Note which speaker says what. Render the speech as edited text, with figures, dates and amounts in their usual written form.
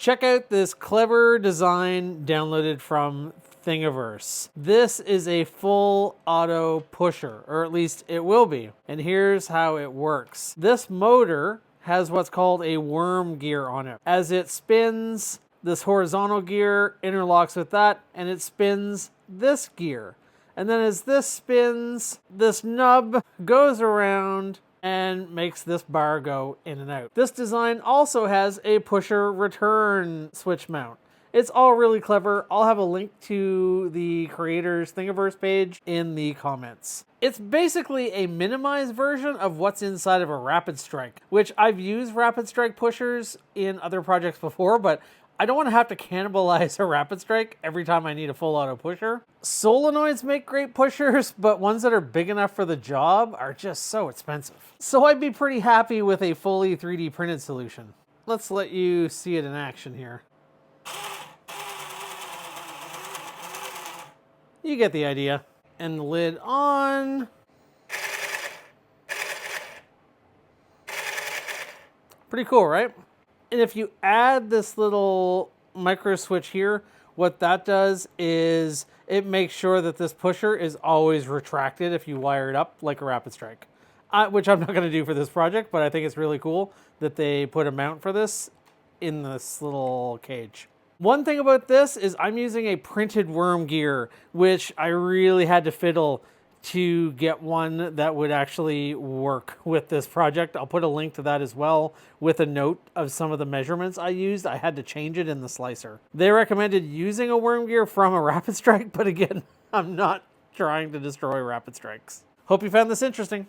Speaker 1: Check out this clever design downloaded from Thingiverse. This is a full auto pusher, or at least it will be. And here's how it works. This motor has what's called a worm gear on it. As it spins, this horizontal gear interlocks with that, and it spins this gear. And then as this spins, this nub goes around and makes this bar go in and out. This design also has a pusher return switch mount. It's all really clever. I'll have a link to the creator's Thingiverse page in the comments. It's basically a minimized version of what's inside of a Rapid Strike, which I've used Rapid Strike pushers in other projects before, but I don't want to have to cannibalize a Rapid Strike every time I need a full auto pusher. Solenoids make great pushers, but ones that are big enough for the job are just so expensive. So I'd be pretty happy with a fully 3D printed solution. Let's let you see it in action here. You get the idea. And the lid on. Pretty cool, right? And if you add this little micro switch here, what that does is it makes sure that this pusher is always retracted if you wire it up like a Rapid Strike. Which I'm not going to do for this project, but I think it's really cool that they put a mount for this in this little cage. One thing about this is I'm using a printed worm gear, which I really had to fiddle to get one that would actually work with this project. I'll put a link to that as well with a note of some of the measurements I used. I had to change it in the slicer. They recommended using a worm gear from a Rapid Strike, but again, I'm not trying to destroy Rapid Strikes. Hope you found this interesting.